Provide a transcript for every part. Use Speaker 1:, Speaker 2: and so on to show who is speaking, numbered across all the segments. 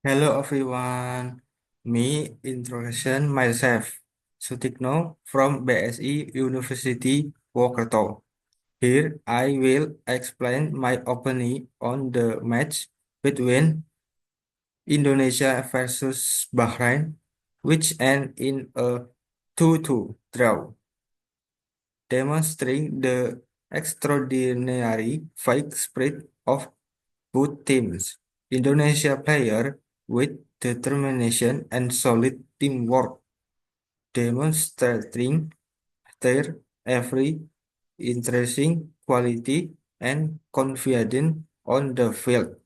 Speaker 1: Hello everyone. Me introduction myself. Sutikno from BSI University Wokerto. Here I will explain my opinion on the match between Indonesia versus Bahrain, which end in a 2-2 draw, demonstrating the extraordinary fight spirit of both teams. Indonesia player with determination and solid teamwork, demonstrating their every interesting quality and confidence on the field.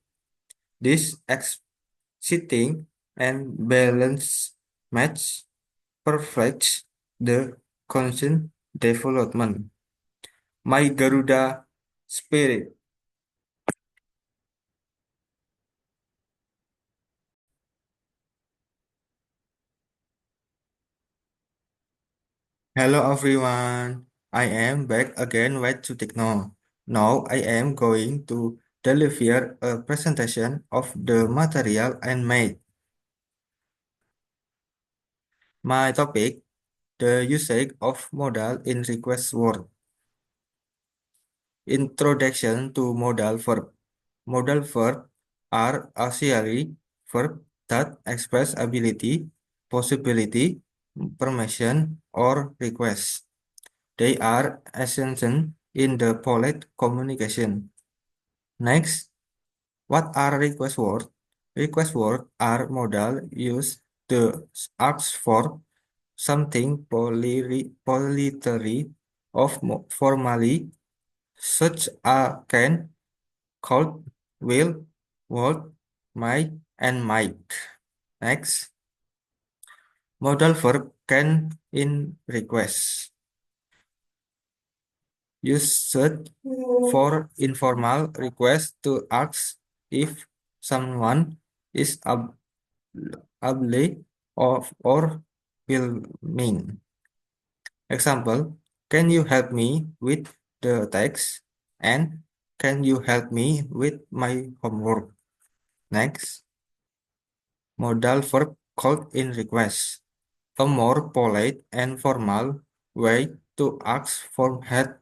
Speaker 1: This exciting and balanced match perfects the constant development. My Garuda spirit. Hello everyone, I am back again with Sutikno. Now I am going to deliver a presentation of the material and made. My topic, the usage of modal in request word. Introduction to modal verb. Modal verb are auxiliary verb that express ability, possibility, permission, or request. They are essential in the polite communication. Next, what are request words? Request words are modal used to ask for something politely of formally, such as can, could, will, would, might, and might. Next, modal verb can in request. Used for informal requests to ask if someone is able or will mean. Example, can you help me with the text? And can you help me with my homework? Next, modal verb called in request. A more polite and formal way to ask for help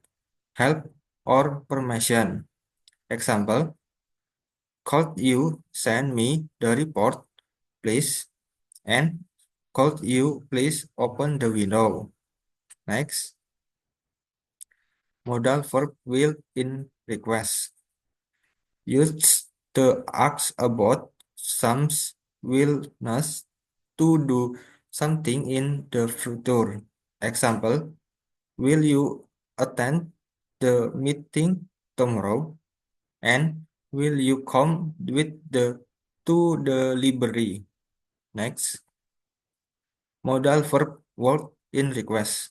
Speaker 1: or permission. Example, could you send me the report, please? And could you please open the window? Next, modal verb will in request. Used to ask about someone's willingness to do something in the future. Example, will you attend the meeting tomorrow? And will you come with the to the library? Next, modal verb word in request.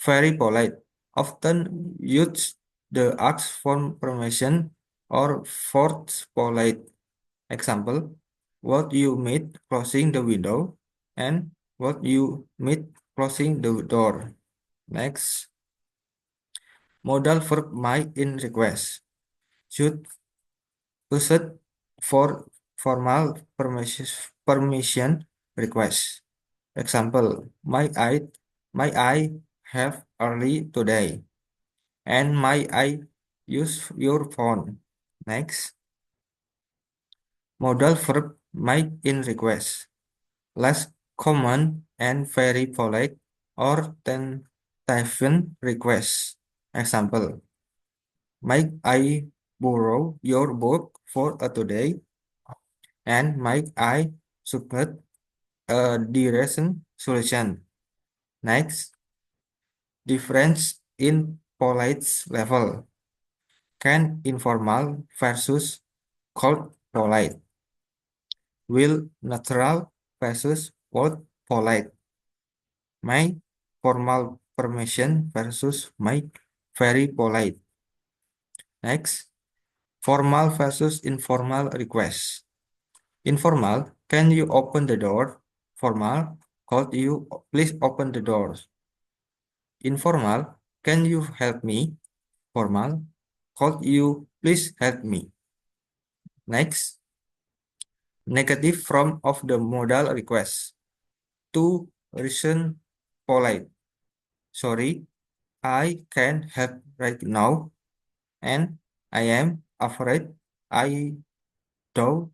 Speaker 1: Very polite. Often used the ask for permission or force polite. Example, what you meet closing the window and what you meet closing the door. Next, modal verb might in request. Should used for formal permission request. Example, may I have early today? And may I use your phone? Next, modal verb might in request. Less common and very polite or tentative request. Example, might I borrow your book for today? And might I submit a direction solution? Next, difference in polite level. Can informal versus cold polite. Will neutral versus cold polite. My formal permission versus my very polite. Next, formal versus informal request. Informal, can you open the door? Formal, could you please open the doors? Informal, can you help me? Formal, could you please help me? Next, negative form of the modal request. To reason polite. Sorry, I can't help right now, and I am afraid I don't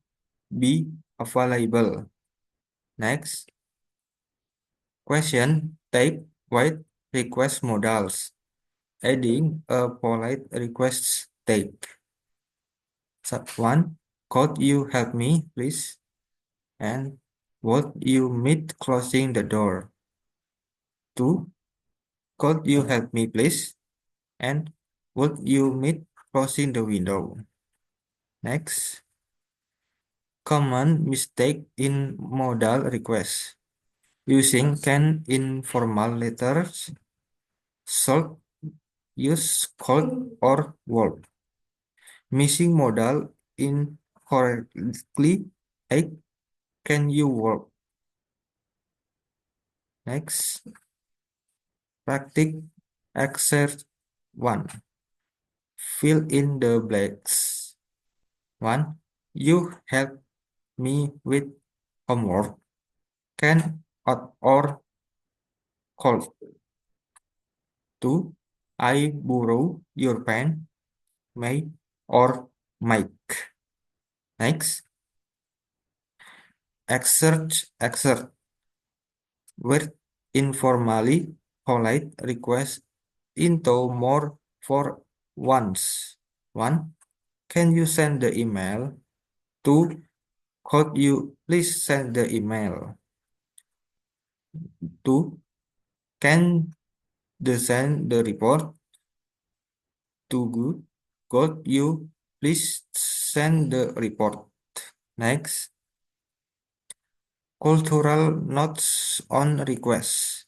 Speaker 1: be available. Next, question type white request modals. Adding a polite request take. Sub 1. Could you help me, please? And would you meet closing the door? 2. Could you help me, please? And would you meet closing the window? Next. Common mistake in modal request. Using can in formal letters. Should use could or would. Missing modal incorrectly. Like, can you work? Next. Practice exercise 1. Fill in the blanks. 1. You help me with homework. Can or cold. 2. I borrow your pen, may or might. Next. Exert where informally polite request into more for once. 1. Can you send the email? 2. Could you please send the email? 2. Can the send the report? 2. Good. Could you please send the report? Next. Cultural notes on request.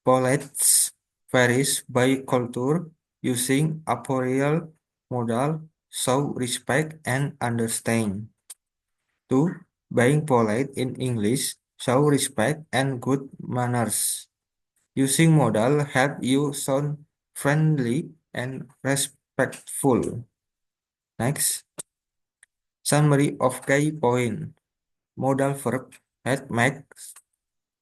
Speaker 1: Polite varies by culture using appropriate modal show respect and understand. 2. Being polite in English show respect and good manners. Using modal help you sound friendly and respectful. Next, summary of key point. Modal verb head makes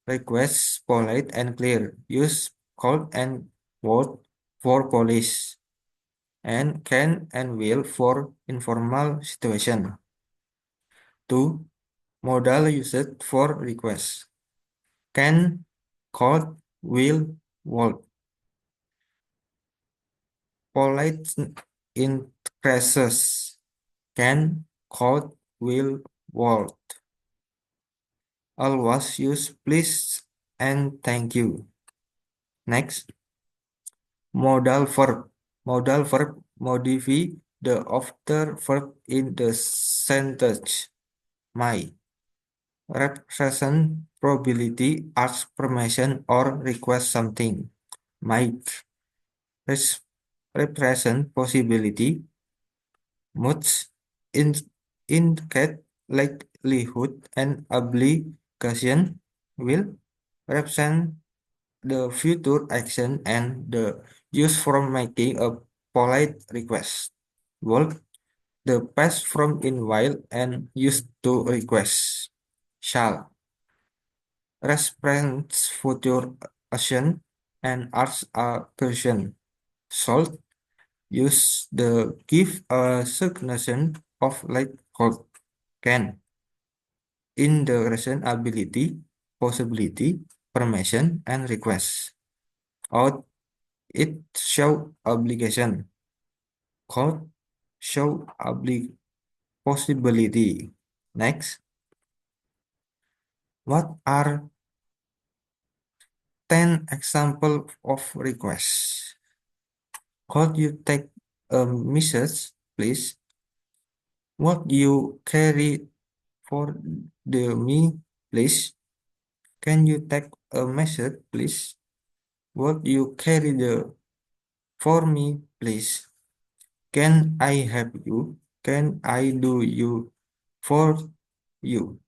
Speaker 1: requests polite and clear. Use could and would for police and can and will for informal situation. 2. Modal used for request. Can, could, will, would. Polite increases. Can, could, will, would. Always use please and thank you. Next, modal verb. Modal verb modify the after verb in the sentence. My represent probability, ask permission or request something. Might represent possibility. Moods in, indicate likelihood and obligation. Will represent the future action and the use from making a polite request. Would the past from in while and used to request. Shall represents future action and asks a question. Should use the give a suggestion of likelihood. Can in the recent ability, possibility, permission, and request. Out it show obligation. Could show possibility. Next, what are 10 example of requests? Could you take a message, please? What you carry for the me, please? Can you take a message, please? What you carry the for me, please? Can I help you? Can I do you for you?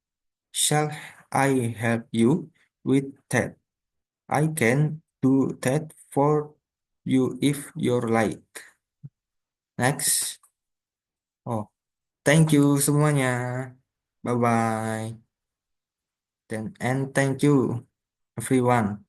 Speaker 1: Shall I help you with that? I can do that for you if you're like. Next. Oh, thank you semuanya. Bye bye. And thank you everyone.